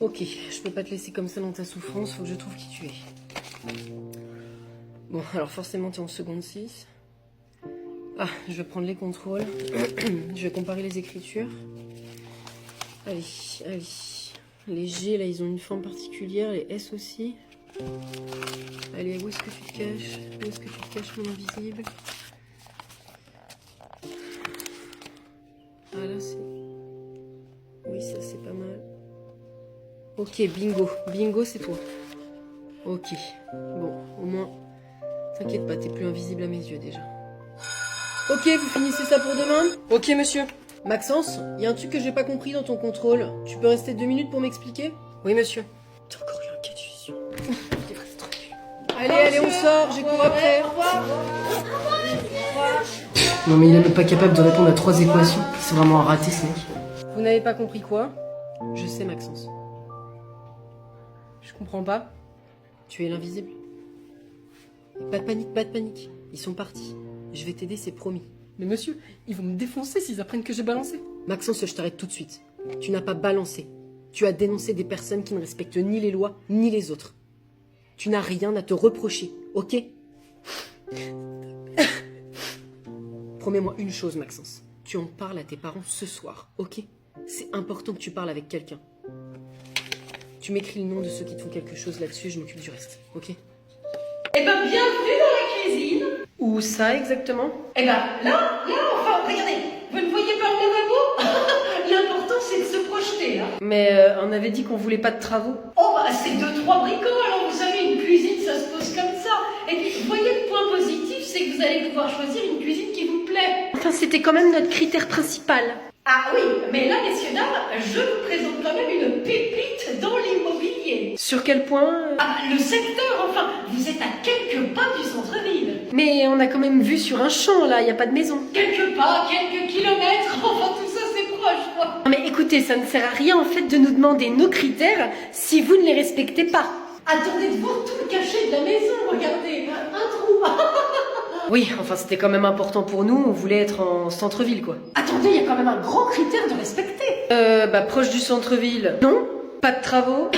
Ok, je peux pas te laisser comme ça dans ta souffrance, faut que je trouve qui tu es. Bon, alors forcément t'es en seconde 6. Ah, je vais prendre les contrôles. Je vais comparer les écritures. Allez, allez. Les G, là, ils ont une forme particulière, les S aussi. Allez, où est-ce que tu te caches? Où est-ce que tu te caches, mon invisible? Ah, là, c'est... Oui, ça, c'est pas mal. Ok, bingo. Bingo, c'est toi. Ok. Bon, au moins... T'inquiète pas, t'es plus invisible à mes yeux, déjà. Ok, vous finissez ça pour demain? Ok, monsieur. Maxence, il y a un truc que j'ai pas compris dans ton contrôle. Tu peux rester 2 minutes pour m'expliquer? Oui, monsieur. T'as encore eu un cas de fusion. Allez, allez, on sort, j'ai cours après. Au revoir. Non, mais il est même pas capable de répondre à 3 équations. C'est vraiment un raté, ce mec. Vous n'avez pas compris quoi? Je sais, Maxence. Je comprends pas. Tu es l'invisible. Pas de panique, pas de panique. Ils sont partis. Je vais t'aider, c'est promis. Mais monsieur, ils vont me défoncer s'ils apprennent que j'ai balancé. Maxence, je t'arrête tout de suite. Tu n'as pas balancé. Tu as dénoncé des personnes qui ne respectent ni les lois, ni les autres. Tu n'as rien à te reprocher, ok? Promets-moi une chose, Maxence. Tu en parles à tes parents ce soir, ok? C'est important que tu parles avec quelqu'un. Tu m'écris le nom de ceux qui te font quelque chose là-dessus, je m'occupe du reste, ok? Eh ben, bienvenue dans la cuisine. Où ça exactement? Eh ben, là, enfin, regardez, vous ne voyez pas le lavabo? L'important, c'est de se projeter, là. Mais on avait dit qu'on voulait pas de travaux. Oh, bah, c'est 2-3 bricoles, alors vous savez, une cuisine, ça se pose comme ça. Et puis, vous voyez, le point positif, c'est que vous allez pouvoir choisir une cuisine qui vous plaît. Enfin, c'était quand même notre critère principal. Ah oui, mais là, messieurs, dames, je vous présente quand même une pépite dans l'immobilier. Sur quel point? Ah, le secteur, enfin, vous êtes à quelques pas du centre-ville. Mais on a quand même vu sur un champ, là, y a pas de maison. Quelques pas, quelques kilomètres, enfin, tout ça, c'est proche, quoi. Non mais écoutez, ça ne sert à rien, en fait, de nous demander nos critères si vous ne les respectez pas. Attendez de voir tout le cachet de la maison, regardez, un trou. Oui, enfin, c'était quand même important pour nous, on voulait être en centre-ville, quoi. Attendez, il y a quand même un grand critère de respecter. Proche du centre-ville. Non? Pas de travaux?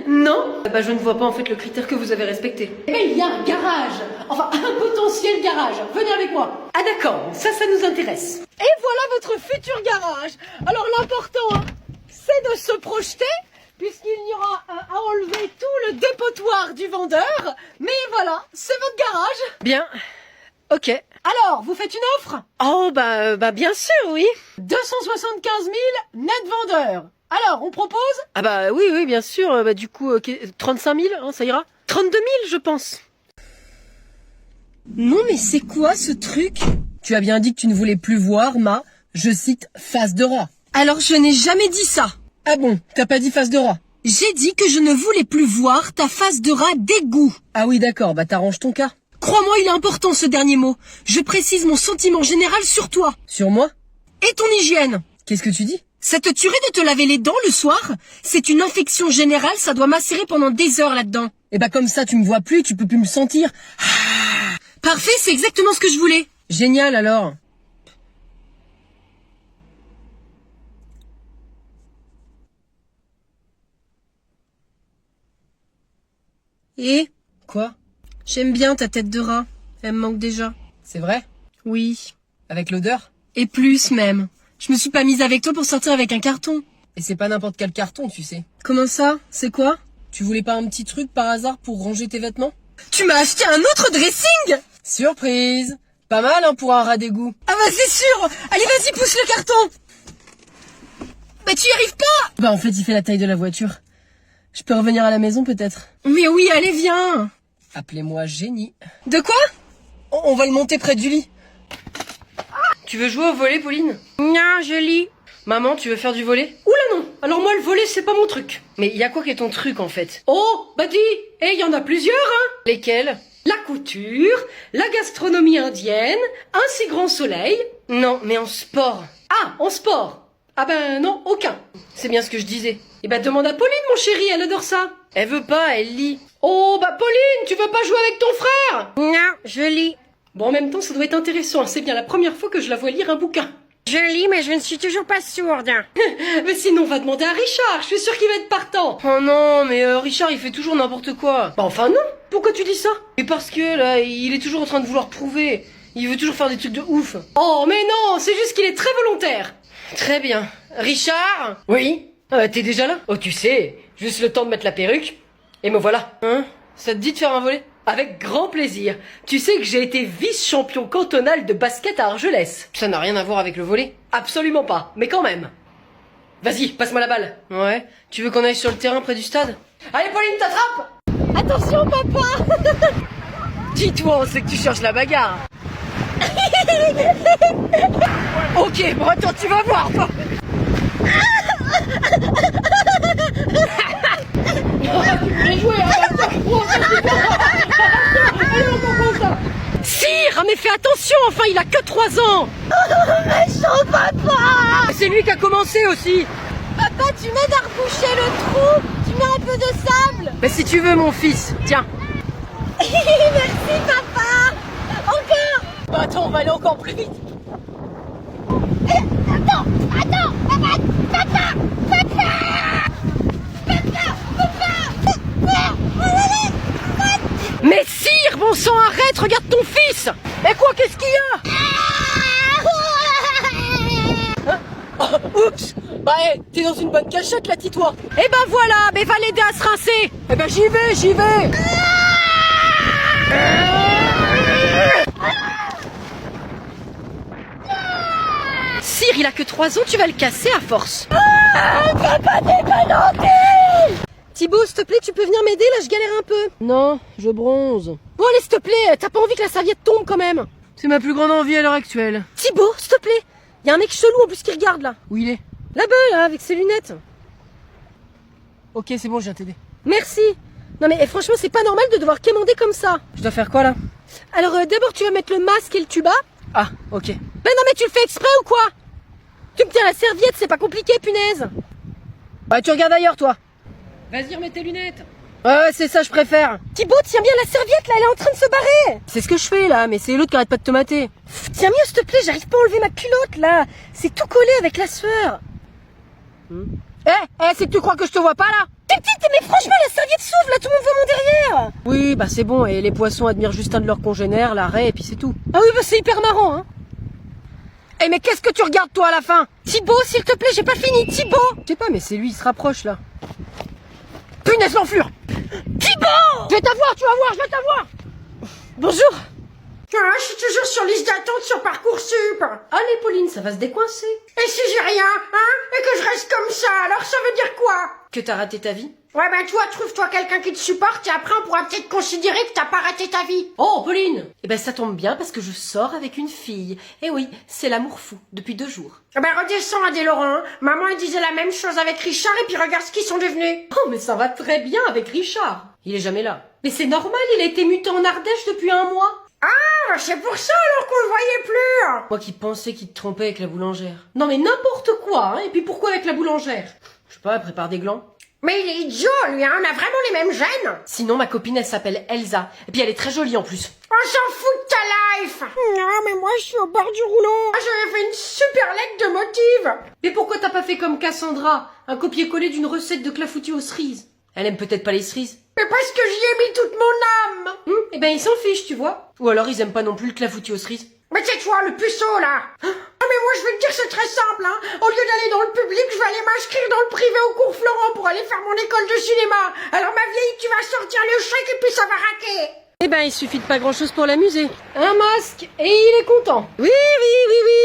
Non? Je ne vois pas, en fait, le critère que vous avez respecté. Mais il y a un garage, enfin, un potentiel garage. Venez avec moi. Ah d'accord, ça nous intéresse. Et voilà votre futur garage. Alors l'important, c'est de se projeter, puisqu'il y aura à enlever tout le dépotoir du vendeur. Mais voilà, c'est votre garage. Bien. Ok. Alors, vous faites une offre? Oh, bien sûr, oui. 275 000 net vendeur. Alors, on propose? Ah oui, bien sûr. Du coup, 35 000, hein, ça ira? 32 000, je pense. Non, mais c'est quoi ce truc? Tu as bien dit que tu ne voulais plus voir ma, je cite, face de rat. Alors je n'ai jamais dit ça. Ah bon, t'as pas dit face de rat? J'ai dit que je ne voulais plus voir ta face de rat d'égout. Ah oui, d'accord, t'arranges ton cas. Crois-moi, il est important ce dernier mot. Je précise mon sentiment général sur toi. Sur moi? Et ton hygiène. Qu'est-ce que tu dis? Ça te tuerait de te laver les dents le soir? C'est une infection générale, ça doit macérer pendant des heures là-dedans. Et comme ça, tu me vois plus, tu peux plus me sentir. Parfait, c'est exactement ce que je voulais. Génial alors. Et Quoi? j'aime bien ta tête de rat. Elle me manque déjà. C'est vrai? Oui. Avec l'odeur? Et plus même. Je me suis pas mise avec toi pour sortir avec un carton. Et c'est pas n'importe quel carton, tu sais. Comment ça? C'est quoi? Tu voulais pas un petit truc par hasard pour ranger tes vêtements? Tu m'as acheté un autre dressing? Surprise! Pas mal, hein, pour un rat d'égout. Ah bah c'est sûr. Allez, vas-y, pousse le carton. Bah tu y arrives pas. En fait, il fait la taille de la voiture. Je peux revenir à la maison, peut-être? Mais oui, allez, viens. Appelez-moi Génie. De quoi? On va le monter près du lit. Tu veux jouer au volley, Pauline? Non, je lis. Maman, tu veux faire du volley? Oula non. Alors moi, le volley, c'est pas mon truc. Mais il y a quoi qui est ton truc, en fait? Oh, dis, il y en a plusieurs, hein. Lesquels? La couture, la gastronomie indienne, un si grand soleil. Non, mais en sport. Ah, en sport. Ah non, aucun. C'est bien ce que je disais. Eh demande à Pauline, mon chéri, elle adore ça. Elle veut pas, elle lit. Oh, Pauline, tu veux pas jouer avec ton frère? Non, je lis. Bon, en même temps, ça doit être intéressant. C'est bien la première fois que je la vois lire un bouquin. Je lis, mais je ne suis toujours pas sourde. Mais sinon, on va demander à Richard, je suis sûre qu'il va être partant. Oh non, mais Richard, il fait toujours n'importe quoi. Bah enfin non, pourquoi tu dis ça? Mais parce que, là, il est toujours en train de vouloir prouver. Il veut toujours faire des trucs de ouf. Oh, mais non, c'est juste qu'il est très volontaire. Très bien. Richard? Oui? T'es déjà là? Oh, tu sais, juste le temps de mettre la perruque. Et me voilà. Hein? Ça te dit de faire un volley? Avec grand plaisir. Tu sais que j'ai été vice-champion cantonal de basket à Argelès. Ça n'a rien à voir avec le volley? Absolument pas, mais quand même. Vas-y, passe-moi la balle. Ouais. Tu veux qu'on aille sur le terrain près du stade? Allez, Pauline, t'attrapes! Attention, papa. Dis-toi, on sait que tu cherches la bagarre. Ok, bon attends, tu vas voir, toi. Tu voulais jouer, Sire, mais fais attention, enfin, il a que 3 ans. Méchant papa. C'est lui qui a commencé aussi. Papa, tu m'aides à reboucher le trou. Tu mets un peu de sable. Mais si tu veux, mon fils, tiens. Merci papa. Encore. Bah attends, on va aller encore plus vite. Attends, papa, papa, papa. Mais sire, bon sang, arrête, regarde ton fils. Mais quoi, qu'est-ce qu'il y a? Oups. Bah t'es dans une bonne cachette là, tis-toi. Eh ben voilà, mais va l'aider à se rincer. Eh ben j'y vais, j'y vais. Sire, il a que 3 ans, tu vas le casser à force. Papa, t'es pas gentil. Thibaut, s'il te plaît, tu peux venir m'aider, là, je galère un peu. Non, je bronze. Bon, allez, s'il te plaît, t'as pas envie que la serviette tombe quand même. C'est ma plus grande envie à l'heure actuelle. Thibaut, s'il te plaît, y a un mec chelou en plus qui regarde là. Où il est? Là-bas, là, avec ses lunettes. Ok, c'est bon, je viens t'aider. Merci. Non mais franchement, c'est pas normal de devoir quémander comme ça. Je dois faire quoi là? Alors d'abord, tu vas mettre le masque et le tuba. Ah, ok. Ben non mais tu le fais exprès ou quoi? Tu me tiens la serviette, c'est pas compliqué, punaise. Bah tu regardes ailleurs, toi. Vas-y, remets tes lunettes. Ouais, c'est ça, je préfère. Thibaut, tiens bien la serviette, là, elle est en train de se barrer. C'est ce que je fais là, mais c'est l'autre qui arrête pas de te mater. Tiens mieux, s'il te plaît, j'arrive pas à enlever ma culotte, là. C'est tout collé avec la sueur. C'est que tu crois que je te vois pas là? Mais franchement, la serviette s'ouvre, là, tout le monde voit mon derrière. Oui, bah c'est bon, et les poissons admirent juste un de leurs congénères, l'arrêt, et puis c'est tout. Ah oui, bah c'est hyper marrant, hein. Eh mais qu'est-ce que tu regardes toi à la fin? Thibaut, s'il te plaît, j'ai pas fini, Thibaut. Je sais pas, mais c'est lui, il se rapproche là. Punaise l'enflure! Thibaut! Je vais t'avoir, tu vas voir, je vais t'avoir! Bonjour. Ah, je suis toujours sur liste d'attente sur Parcoursup. Allez Pauline, ça va se décoincer. Et si j'ai rien, hein? Et que je reste comme ça, alors ça veut dire quoi? Que t'as raté ta vie? Ouais, ben toi, trouve-toi quelqu'un qui te supporte et après on pourra peut-être considérer que t'as pas raté ta vie. Oh Pauline! Eh ben ça tombe bien parce que je sors avec une fille. Eh oui, c'est l'amour fou, depuis 2 jours. Ben redescends, Adé Laurent. Maman, elle disait la même chose avec Richard et puis regarde ce qu'ils sont devenus. Oh mais ça va très bien avec Richard. Il est jamais là. Mais c'est normal, il a été muté en Ardèche depuis 1 mois. Ah, c'est pour ça alors qu'on le voyait plus. Moi qui pensais qu'il te trompait avec la boulangère. Non mais n'importe quoi, hein. Et puis pourquoi avec la boulangère? Je sais pas, elle prépare des glands. Mais il est idiot, lui, hein. On a vraiment les mêmes gènes. Sinon ma copine elle s'appelle Elsa. Et puis elle est très jolie en plus. On s'en fout de ta life. Non, mais moi je suis au bord du rouleau. J'avais fait une super lettre de motive. Mais pourquoi t'as pas fait comme Cassandra? Un copier-coller d'une recette de clafoutis aux cerises. Elle aime peut-être pas les cerises. Mais parce que j'y ai mis toute mon âme. Eh ben ils s'en fichent, tu vois. Ou alors ils aiment pas non plus le clafoutis aux cerises. Mais c'est toi, le puceau, là. Ah, mais moi, je vais te dire, c'est très simple, hein. Au lieu d'aller dans le public, je vais aller m'inscrire dans le privé au cours Florent pour aller faire mon école de cinéma. Alors, ma vieille, tu vas sortir le chèque et puis ça va raquer. Eh ben il suffit de pas grand-chose pour l'amuser. Un masque et il est content. Oui,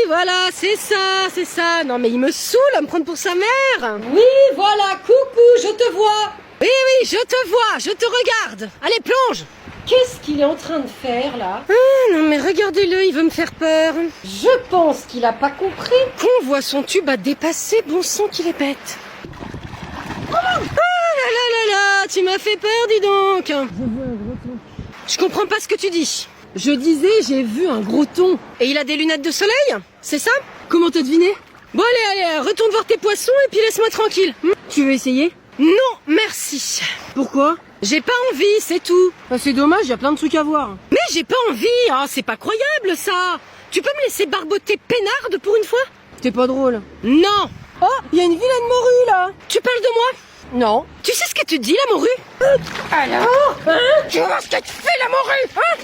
voilà, c'est ça. Non mais il me saoule à me prendre pour sa mère. Oui, voilà, coucou, je te vois. Oui, je te vois, je te regarde. Allez, plonge. Qu'est-ce qu'il est en train de faire là? Ah, non mais regardez-le, il veut me faire peur. Je pense qu'il a pas compris. Qu'on voit son tube à dépasser, bon sang qu'il est bête. Ah là, tu m'as fait peur, dis donc. Je comprends pas ce que tu dis. Je disais, j'ai vu un gros thon. Et il a des lunettes de soleil? C'est ça? Comment t'as deviné? Bon allez, retourne voir tes poissons et puis laisse-moi tranquille. Tu veux essayer? Non, merci. Pourquoi? J'ai pas envie, c'est tout. Ah, c'est dommage, il y a plein de trucs à voir. Mais j'ai pas envie, c'est pas croyable ça. Tu peux me laisser barboter peinarde pour une fois? t'es pas drôle. Non. Oh, il y a une vilaine morue là. Tu parles de moi? Non. Tu sais ce que tu dis, la morue? Alors tu vois ce que tu fais la morue, hein?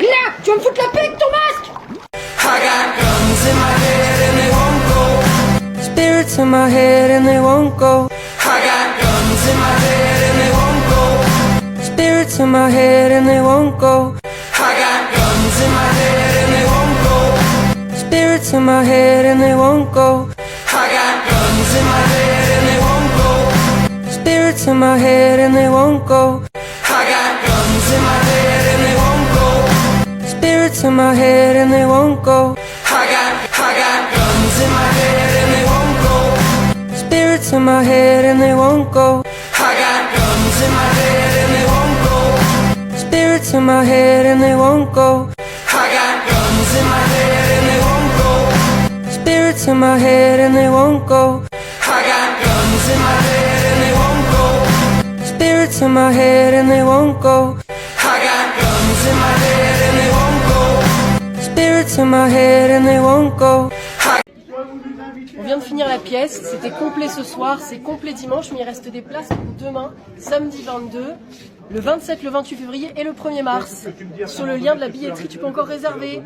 Là, tu vas me foutre la paix avec ton masque. I got guns in my head and they won't go. Spirits in my head and they won't go. I got guns in my head and they won't go. Spirits in my head and they won't go. I got guns in my head and they won't go. Spirits in my head and they won't go. I got guns in my head and they won't go. Spirits in my head and they won't go. I got guns in my head and they won't go. Spirits in my head and they won't go. I got guns in my head and they won't go. Spirits in my head and they won't go. I got guns in my head and they won't go. Spirits in my head and they won't go. I got guns in my head and they won't go. Spirits in my head and they won't go. I got guns in my head and they won't go. Spirits in my head and they won't go. I got guns in my head and they won't go. Spirits in my head and they won't go. On vient de finir la pièce, c'était complet ce soir, c'est complet dimanche, mais il reste des places pour demain, samedi 22, le 27, le 28 février et le 1er mars. Sur le lien de la billetterie, tu peux encore réserver.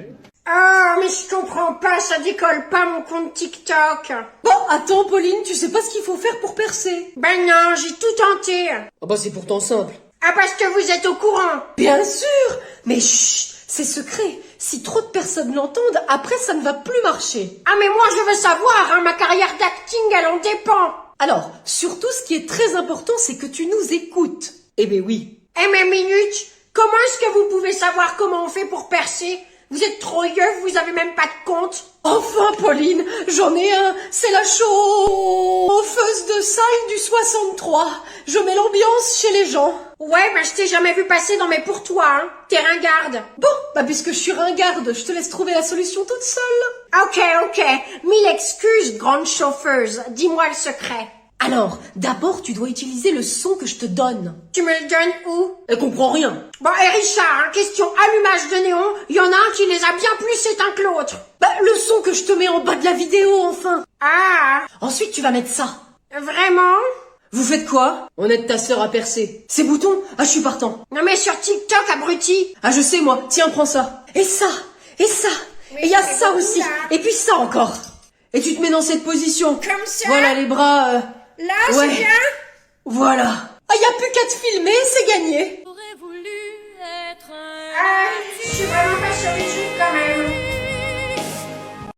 Ah, mais je comprends pas, ça décolle pas mon compte TikTok. Bon, attends, Pauline, tu sais pas ce qu'il faut faire pour percer? Ben non, j'ai tout tenté. Ah bah c'est pourtant simple. Ah, parce que vous êtes au courant. Bien sûr, mais chut, c'est secret. Si trop de personnes l'entendent, après ça ne va plus marcher. Ah, mais moi je veux savoir, hein, ma carrière d'acting, elle en dépend. Alors, surtout ce qui est très important, c'est que tu nous écoutes. Eh ben oui. Eh, mais minute, comment est-ce que vous pouvez savoir comment on fait pour percer? Vous êtes trop yeux, vous avez même pas de compte. Enfin, Pauline, j'en ai un. C'est la chauffeuse de salle du 63. Je mets l'ambiance chez les gens. Ouais, ben je t'ai jamais vu passer dans mes pour toi, hein. T'es ringarde. Bon, bah puisque je suis ringarde, je te laisse trouver la solution toute seule. Ok. 1000 excuses, grande chauffeuse. Dis-moi le secret. Alors, d'abord, tu dois utiliser le son que je te donne. Tu me le donnes où? Elle comprend rien. Bon, et Richard, hein, question allumage de néon, il y en a un qui les a bien plus éteints que l'autre. Bah, le son que je te mets en bas de la vidéo, enfin. Ah, Ensuite, tu vas mettre ça. vraiment? Vous faites quoi? On aide ta sœur à percer. Ces boutons? Ah, je suis partant. Non mais sur TikTok, abruti. Ah, je sais, moi. Tiens, prends ça. Et ça. Et ça. Mais Et il y a c'est ça bon, aussi. ça. Et puis ça encore. Et tu te mets dans cette position. Comme ça? Voilà, les bras... Là, ouais. c'est bien? Voilà. Ah, y a plus qu'à te filmer, c'est gagné. Ah, je suis vraiment pas sur YouTube quand même.